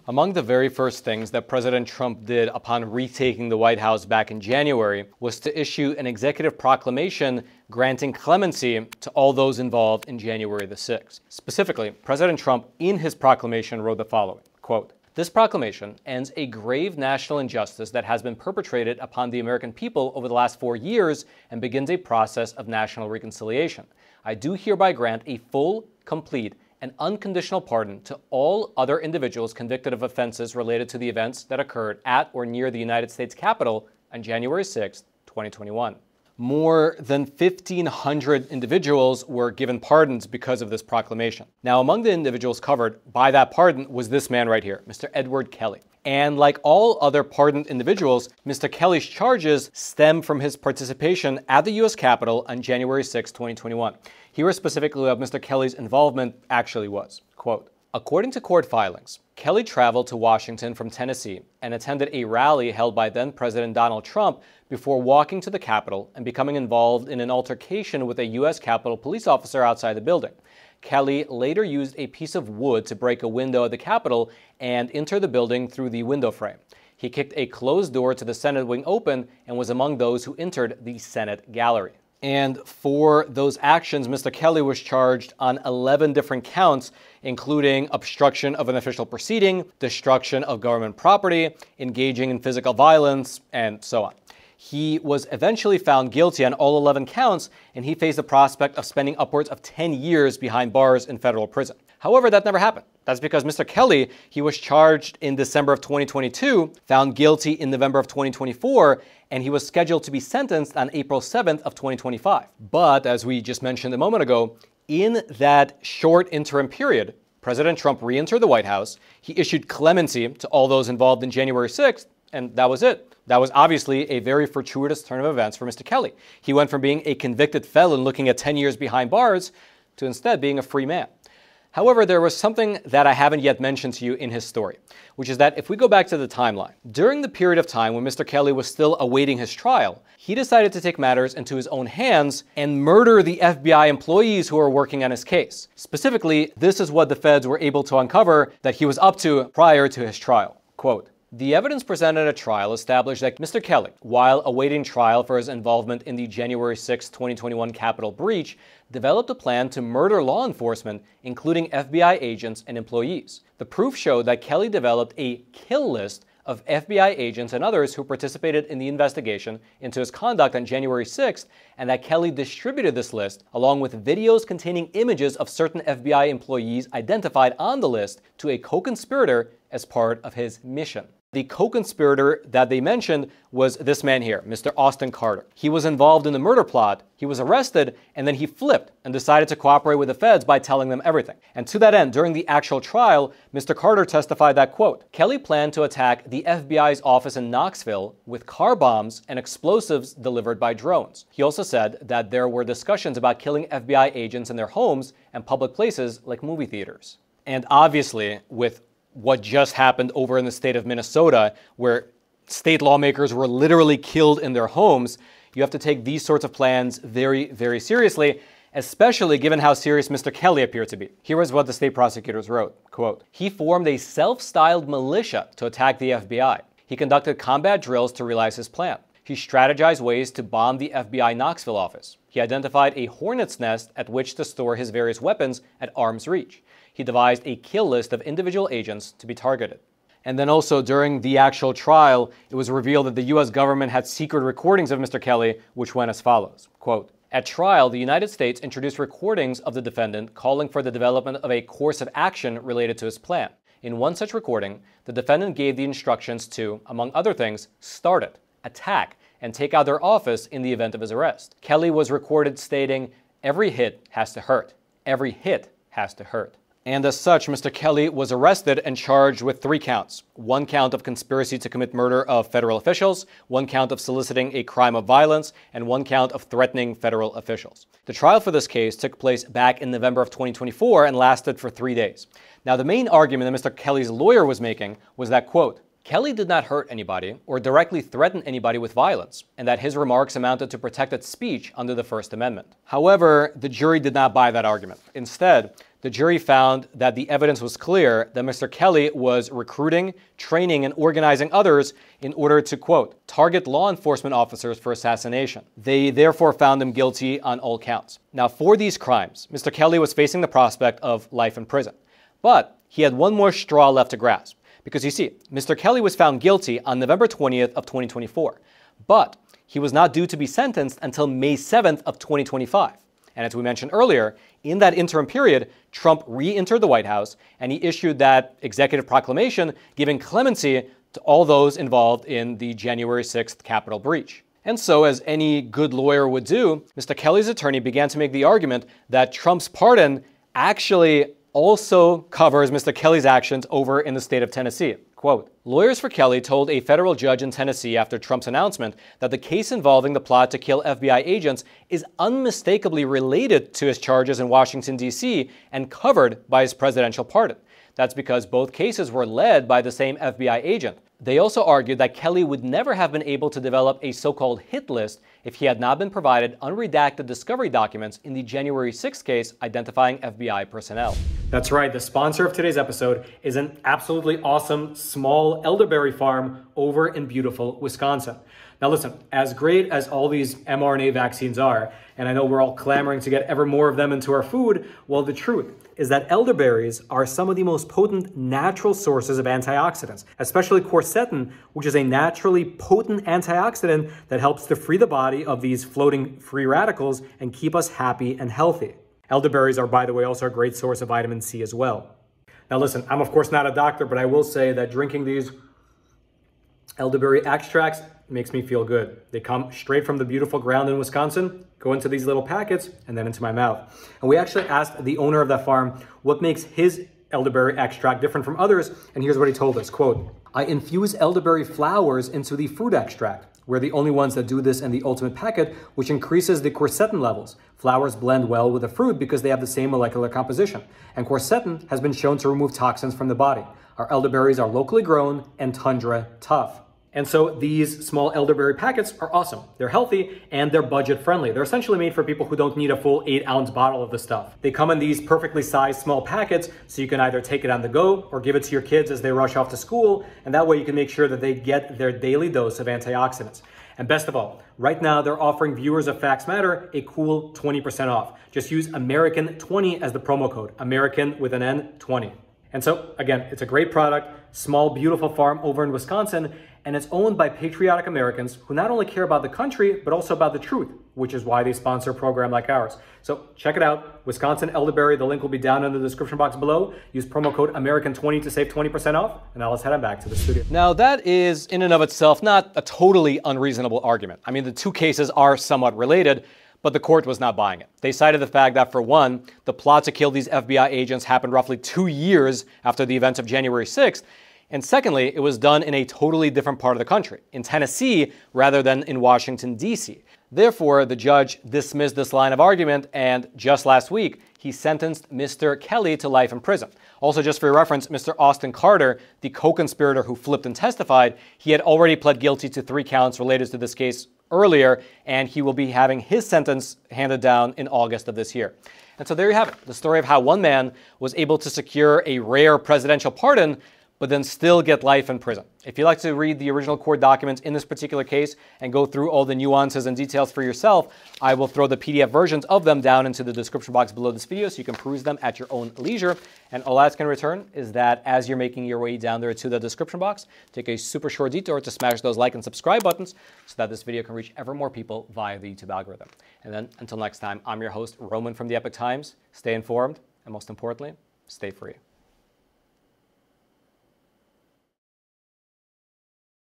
Among the very first things that President Trump did upon retaking the White House back in January was to issue an executive proclamation granting clemency to all those involved in January the 6th. Specifically, President Trump in his proclamation wrote the following, quote, "This proclamation ends a grave national injustice that has been perpetrated upon the American people over the last 4 years and begins a process of national reconciliation. I do hereby grant a full, complete, and unconditional pardon to all other individuals convicted of offenses related to the events that occurred at or near the United States Capitol on January 6, 2021. More than 1,500 individuals were given pardons because of this proclamation. Now, among the individuals covered by that pardon was this man right here, Mr. Edward Kelly. And like all other pardoned individuals, Mr. Kelly's charges stem from his participation at the U.S. Capitol on January 6, 2021. Here is specifically what Mr. Kelly's involvement actually was. Quote, "According to court filings, Kelly traveled to Washington from Tennessee and attended a rally held by then-President Donald Trump before walking to the Capitol and becoming involved in an altercation with a U.S. Capitol police officer outside the building. Kelly later used a piece of wood to break a window at the Capitol and enter the building through the window frame. He kicked a closed door to the Senate wing open and was among those who entered the Senate gallery." And for those actions, Mr. Kelly was charged on 11 different counts, including obstruction of an official proceeding, destruction of government property, engaging in physical violence, and so on. He was eventually found guilty on all 11 counts, and he faced the prospect of spending upwards of 10 years behind bars in federal prison. However, that never happened. That's because Mr. Kelly, he was charged in December of 2022, found guilty in November of 2024, and he was scheduled to be sentenced on April 7th of 2025. But as we just mentioned a moment ago, in that short interim period, President Trump re-entered the White House, he issued clemency to all those involved in January 6th, and that was it. That was obviously a very fortuitous turn of events for Mr. Kelly. He went from being a convicted felon looking at 10 years behind bars to instead being a free man. However, there was something that I haven't yet mentioned to you in his story, which is that if we go back to the timeline, during the period of time when Mr. Kelly was still awaiting his trial, he decided to take matters into his own hands and murder the FBI employees who were working on his case. Specifically, this is what the feds were able to uncover that he was up to prior to his trial. Quote, "The evidence presented at trial established that Mr. Kelly, while awaiting trial for his involvement in the January 6, 2021 Capitol breach, developed a plan to murder law enforcement, including FBI agents and employees. The proof showed that Kelly developed a kill list of FBI agents and others who participated in the investigation into his conduct on January 6th, and that Kelly distributed this list, along with videos containing images of certain FBI employees identified on the list, to a co-conspirator as part of his mission." The co-conspirator that they mentioned was this man here, Mr. Austin Carter. He was involved in the murder plot, he was arrested, and then he flipped and decided to cooperate with the feds by telling them everything. And to that end, during the actual trial, Mr. Carter testified that, quote, "Kelly planned to attack the FBI's office in Knoxville with car bombs and explosives delivered by drones." He also said that there were discussions about killing FBI agents in their homes and public places like movie theaters. And obviously, with what just happened over in the state of Minnesota, where state lawmakers were literally killed in their homes, you have to take these sorts of plans very, very seriously, especially given how serious Mr. Kelly appeared to be. Here is what the state prosecutors wrote, quote, "He formed a self-styled militia to attack the FBI. He conducted combat drills to realize his plan. He strategized ways to bomb the FBI Knoxville office. He identified a hornet's nest at which to store his various weapons at arm's reach. He devised a kill list of individual agents to be targeted." And then also during the actual trial, it was revealed that the U.S. government had secret recordings of Mr. Kelly, which went as follows, quote, "At trial, the United States introduced recordings of the defendant calling for the development of a course of action related to his plan. In one such recording, the defendant gave the instructions to, among other things, start it, attack, and take out their office in the event of his arrest. Kelly was recorded stating, 'Every hit has to hurt. Every hit has to hurt.'" And as such, Mr. Kelly was arrested and charged with 3 counts. 1 count of conspiracy to commit murder of federal officials, 1 count of soliciting a crime of violence, and 1 count of threatening federal officials. The trial for this case took place back in November of 2024 and lasted for 3 days. Now, the main argument that Mr. Kelly's lawyer was making was that, quote, "Kelly did not hurt anybody or directly threaten anybody with violence, and that his remarks amounted to protected speech under the First Amendment." However, the jury did not buy that argument. Instead, the jury found that the evidence was clear that Mr. Kelly was recruiting, training, and organizing others in order to, quote, target law enforcement officers for assassination. They therefore found him guilty on all counts. Now, for these crimes, Mr. Kelly was facing the prospect of life in prison. But he had one more straw left to grasp. Because you see, Mr. Kelly was found guilty on November 20th of 2024. But he was not due to be sentenced until May 7th of 2025. And as we mentioned earlier, in that interim period, Trump re-entered the White House and he issued that executive proclamation giving clemency to all those involved in the January 6th Capitol breach. And so, as any good lawyer would do, Mr. Kelly's attorney began to make the argument that Trump's pardon actually also covers Mr. Kelly's actions over in the state of Tennessee. Quote, lawyers for Kelly told a federal judge in Tennessee after Trump's announcement that the case involving the plot to kill FBI agents is unmistakably related to his charges in Washington, D.C. and covered by his presidential pardon. That's because both cases were led by the same FBI agent. They also argued that Kelly would never have been able to develop a so-called hit list if he had not been provided unredacted discovery documents in the January 6th case identifying FBI personnel. That's right, the sponsor of today's episode is an absolutely awesome small elderberry farm over in beautiful Wisconsin. Now listen, as great as all these mRNA vaccines are, and I know we're all clamoring to get ever more of them into our food, well, the truth is that elderberries are some of the most potent natural sources of antioxidants, especially quercetin, which is a naturally potent antioxidant that helps to free the body of these floating free radicals and keep us happy and healthy. Elderberries are, by the way, also a great source of vitamin C as well. Now listen, I'm of course not a doctor, but I will say that drinking these elderberry extracts makes me feel good. They come straight from the beautiful ground in Wisconsin, go into these little packets, and then into my mouth. And we actually asked the owner of that farm what makes his elderberry extract different from others, and here's what he told us, quote, I infuse elderberry flowers into the fruit extract. We're the only ones that do this in the ultimate packet, which increases the quercetin levels. Flowers blend well with the fruit because they have the same molecular composition. And quercetin has been shown to remove toxins from the body. Our elderberries are locally grown and tundra tough. And so these small elderberry packets are awesome. They're healthy and they're budget friendly. They're essentially made for people who don't need a full 8-ounce bottle of the stuff. They come in these perfectly sized small packets, so you can either take it on the go or give it to your kids as they rush off to school. And that way you can make sure that they get their daily dose of antioxidants. And best of all, right now they're offering viewers of Facts Matter a cool 20% off. Just use American20 as the promo code, American with an N, 20. And so again, it's a great product, small, beautiful farm over in Wisconsin, and it's owned by patriotic Americans who not only care about the country, but also about the truth, which is why they sponsor a program like ours. So check it out, Wisconsin Elderberry. The link will be down in the description box below. Use promo code American20 to save 20% off. And now let's head on back to the studio. Now that is in and of itself not a totally unreasonable argument. I mean, the two cases are somewhat related, but the court was not buying it. They cited the fact that, for one, the plot to kill these FBI agents happened roughly 2 years after the events of January 6th. And secondly, it was done in a totally different part of the country, in Tennessee rather than in Washington, D.C. Therefore, the judge dismissed this line of argument, and just last week, he sentenced Mr. Kelly to life in prison. Also, just for your reference, Mr. Austin Carter, the co-conspirator who flipped and testified, he had already pled guilty to 3 counts related to this case earlier, and he will be having his sentence handed down in August of this year. And so there you have it, the story of how one man was able to secure a rare presidential pardon but then still get life in prison. If you'd like to read the original court documents in this particular case and go through all the nuances and details for yourself, I will throw the PDF versions of them down into the description box below this video so you can peruse them at your own leisure. And all that's going to return is that as you're making your way down there to the description box, take a super short detour to smash those like and subscribe buttons so that this video can reach ever more people via the YouTube algorithm. And then until next time, I'm your host, Roman from the Epoch Times. Stay informed, and most importantly, stay free.